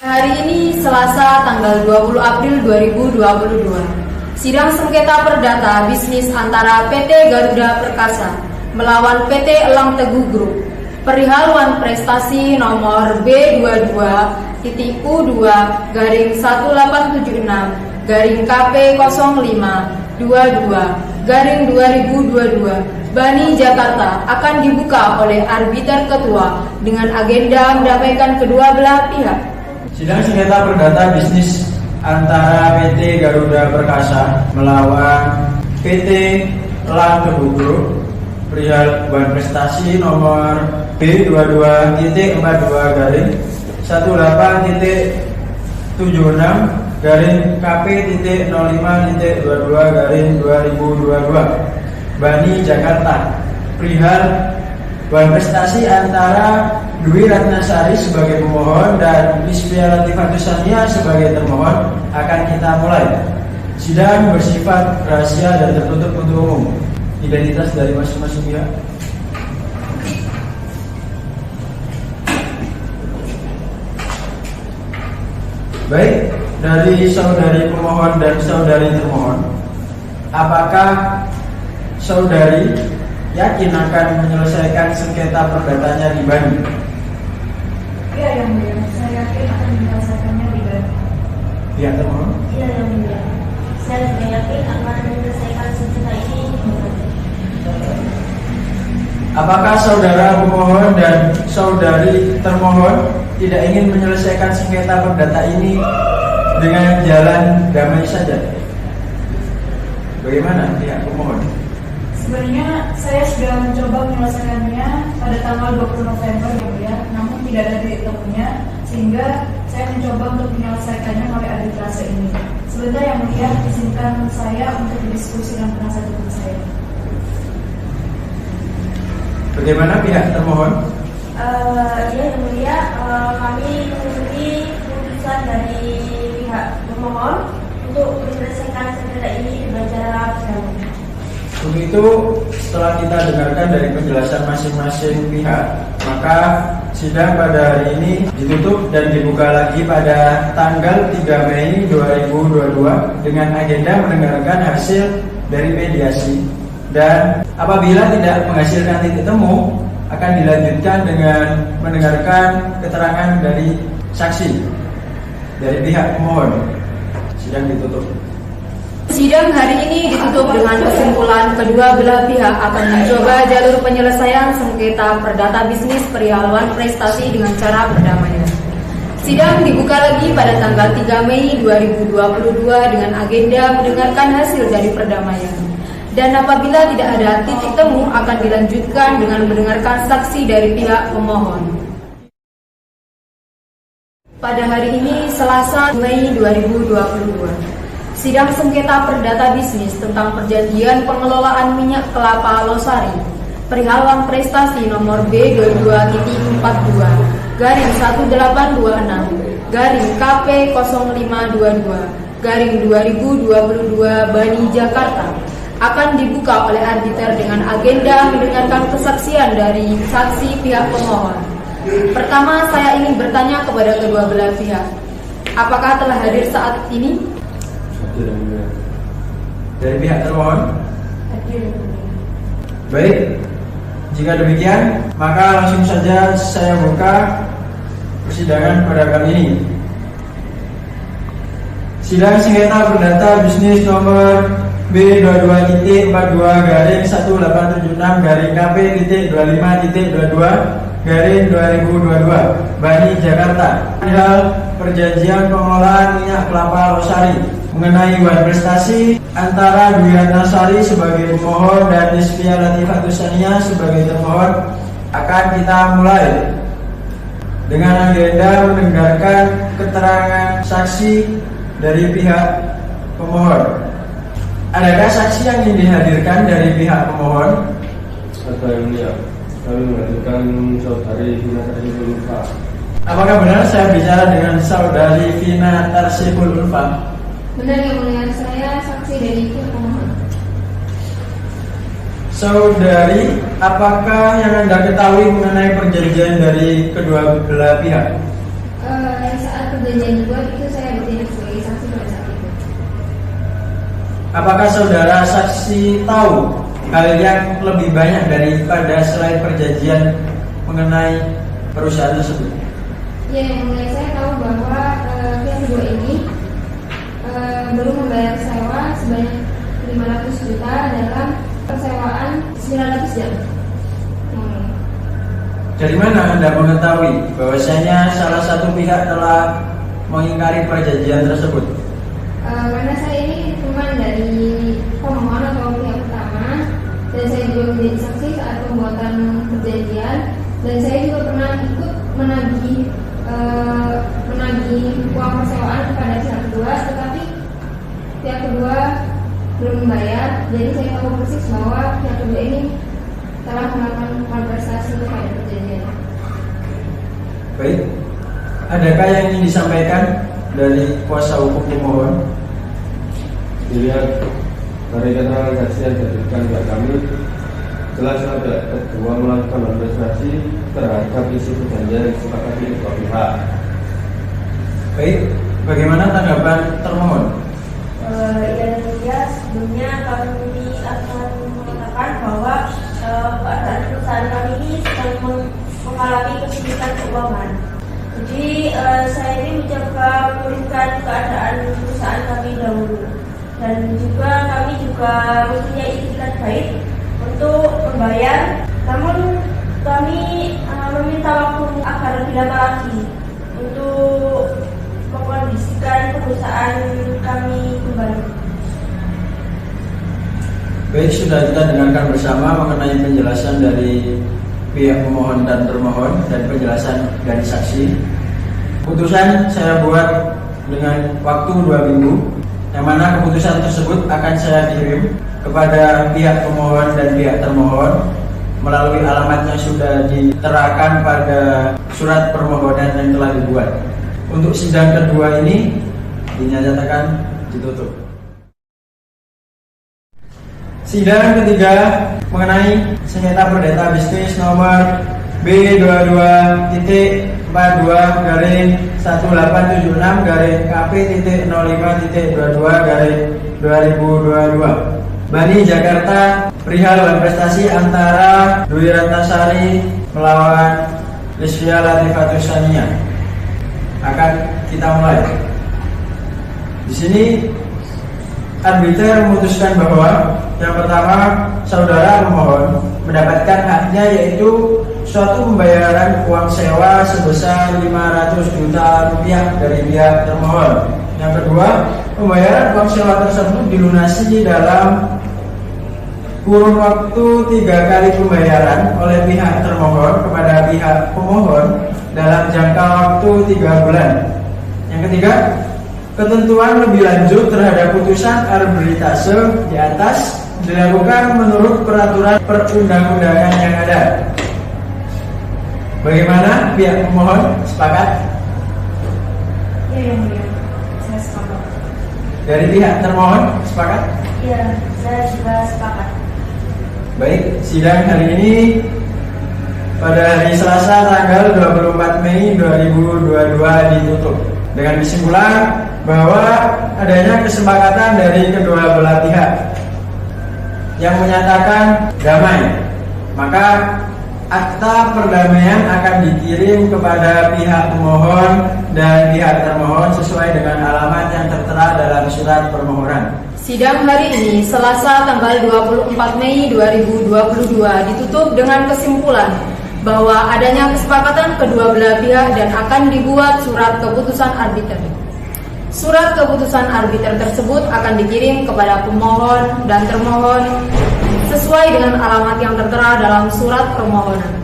Hari ini Selasa tanggal 20 April 2022. Sidang sengketa perdata bisnis antara PT Garuda Perkasa melawan PT Elang Teguh Group perihal wan prestasi nomor B22-1-6-KP05-22-2022 Bani Jakarta akan dibuka oleh arbiter ketua dengan agenda mendamaikan kedua belah pihak. Sidang sengketa perdata bisnis antara PT Garuda Perkasa melawan PT Elang Teguh Group perihal wan prestasi nomor B22-1-8-76-KP05-22-2022 Bani Jakarta perihal wan prestasi antara Dwi Ratnasari sebagai pemohon dan Lisvia Latifatusania sebagai termohon akan kita mulai. Sidang bersifat rahasia dan tertutup untuk umum. Identitas dari masing-masing pihak. Baik, dari saudari pemohon dan saudari termohon, apakah saudari yakin akan menyelesaikan sengketa perdatanya di Bani? Iya, Yang Mulia. Saya yakin akan menyelesaikannya di Bani. Pihak termohon? Iya, Yang Mulia. Saya juga yakin akan menyelesaikan sengketa ini di Bani. Apakah saudara pemohon dan saudari termohon tidak ingin menyelesaikan sengketa perdata ini dengan jalan damai saja? Bagaimana pihak pemohon? Sebenarnya saya sudah mencoba menyelesaikannya pada tanggal 20 November, Yang Mulia, namun tidak ada titik temunya, sehingga saya mencoba untuk menyelesaikannya melalui arbitrase ini. Sebentar, Yang Mulia, izinkan saya untuk berdiskusi dengan penasihat hukum saya. Bagaimana pihak termohon? Ya, Yang Mulia, kami mengikuti keputusan dari pihak pemohon untuk menyelesaikan sengketa ini dengan cara damai. Untuk itu, setelah kita dengarkan dari penjelasan masing-masing pihak, maka sidang pada hari ini ditutup dan dibuka lagi pada tanggal 3 Mei 2022 dengan agenda mendengarkan hasil dari mediasi. Dan apabila tidak menghasilkan titik temu, akan dilanjutkan dengan mendengarkan keterangan dari saksi dari pihak pemohon. Sidang ditutup. Sidang hari ini ditutup dengan kesimpulan kedua belah pihak akan mencoba jalur penyelesaian sengketa perdata bisnis perihal wan prestasi dengan cara perdamaian. Sidang dibuka lagi pada tanggal 3 Mei 2022 dengan agenda mendengarkan hasil dari perdamaian. Dan apabila tidak ada titik temu akan dilanjutkan dengan mendengarkan saksi dari pihak pemohon. Pada hari ini Selasa Mei 2022, sidang sengketa perdata bisnis tentang perjanjian pengelolaan minyak kelapa Losari perihal wan prestasi nomor B22-1-826-KP0522-2022 Bani Jakarta akan dibuka oleh arbiter dengan agenda mendengarkan kesaksian dari saksi pihak pemohon. Pertama, saya ingin bertanya kepada kedua belah pihak, apakah telah hadir saat ini? Dari pihak termohon? Hadir. Baik, jika demikian, maka langsung saja saya buka persidangan pada kali ini. Sidang sengketa perdata bisnis nomor B22-1-876-KP-25.22-2022 Bani Jakarta perihal perjanjian pengelolaan minyak kelapa Losari mengenai wan prestasi antara Dwi Ratnasari sebagai pemohon dan Lisvia Latifatusania sebagai termohon akan kita mulai dengan agenda mendengarkan keterangan saksi dari pihak pemohon. Adakah saksi yang ingin dihadirkan dari pihak pemohon? Ada yang mulia, kami mengajukan saudari Vina Tarsihul Ulfa. Apakah benar saya bicara dengan saudari Vina Tarsihul Ulfa? Benar, Yang Mulia, saya saksi dari pihak pemohon. Saudari, apakah yang Anda ketahui mengenai perjanjian dari kedua belah pihak? Saat perjanjian dibuat itu saya bertindak sebagai saksi pada saat itu. Apakah saudara saksi tahu hal yang lebih banyak daripada selain perjanjian mengenai perusahaan tersebut? Ya, yang mulia, saya tahu bahwa pihak kedua ini belum membayar sewa sebanyak 500 juta dalam persewaan 900 jam. Dari mana Anda mengetahui bahwasanya salah satu pihak telah mengingkari perjanjian tersebut? Karena saya ini teman dari pemohon atau pihak pertama, dan saya juga menjadi saksi saat pembuatan perjanjian, dan saya juga pernah ikut menagih uang persewaan kepada pihak kedua, tetapi pihak kedua belum membayar. Jadi saya tahu persis bahwa pihak kedua ini telah melakukan malversasi kepada perjanjian. Baik, adakah yang ingin disampaikan dari kuasa hukum pemohon? Dilihat dari keterangan saksi yang diberikan kepada kami, jelas ada kedua melakukan malversasi terhadap isi perjanjian yang disepakati kedua pihak. Baik, bagaimana tanggapan termohon? Ya, sebelumnya kami akan mengatakan bahwa keadaan perusahaan kami ini sedang mengalami kesulitan keuangan. Jadi saya ini mencoba memulihkan keadaan perusahaan kami dahulu, dan juga kami juga mempunyai itikat baik untuk membayar. Namun kami meminta waktu agar lebih lama lagi untuk mengkondisikan perusahaan kami kembali. Baik, sudah kita dengarkan bersama mengenai penjelasan dari pihak pemohon dan termohon dan penjelasan dari saksi. Keputusan saya buat dengan waktu 2 minggu, yang mana keputusan tersebut akan saya kirim kepada pihak pemohon dan pihak termohon melalui alamat yang sudah diterahkan pada surat permohonan yang telah dibuat. Untuk sidang kedua ini dinyatakan ditutup. Sidang ketiga mengenai sengketa perdata bisnis nomor B22-1876-KP.05.22/2022 Bani Jakarta perihal prestasi antara Dwi Ratnasari melawan Lisvia Latifatus Sania. Akan kita mulai. Di sini arbiter memutuskan bahwa yang pertama, saudara pemohon mendapatkan haknya, yaitu suatu pembayaran uang sewa sebesar 500 juta rupiah dari pihak termohon. Yang kedua, pembayaran uang sewa tersebut dilunasi dalam kurun waktu 3 kali pembayaran oleh pihak termohon kepada pihak pemohon dalam jangka waktu 3 bulan. Yang ketiga, ketentuan lebih lanjut terhadap putusan arbitrase di atas dilakukan menurut peraturan perundang-undangan yang ada. Bagaimana pihak pemohon, sepakat? Ya, yang mulia, saya sepakat. Dari pihak termohon, sepakat? Ya, saya juga sepakat. Baik, sidang hari ini pada hari Selasa tanggal 24 Mei 2022 ditutup dengan kesimpulan bahwa adanya kesepakatan dari kedua belah pihak yang menyatakan damai. Maka akta perdamaian akan dikirim kepada pihak pemohon dan pihak termohon sesuai dengan alamat yang tertera dalam surat permohonan. Sidang hari ini Selasa tanggal 24 Mei 2022 ditutup dengan kesimpulan bahwa adanya kesepakatan kedua belah pihak dan akan dibuat surat keputusan arbiter. Surat keputusan arbiter tersebut akan dikirim kepada pemohon dan termohon sesuai dengan alamat yang tertera dalam surat permohonan.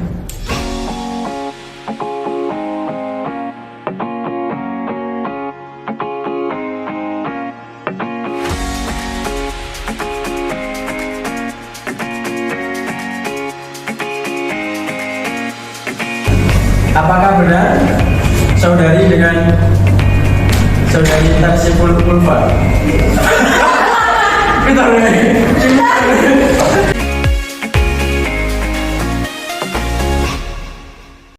Apakah benar saudari dengan saudari Tarsipul Ulfa? Kita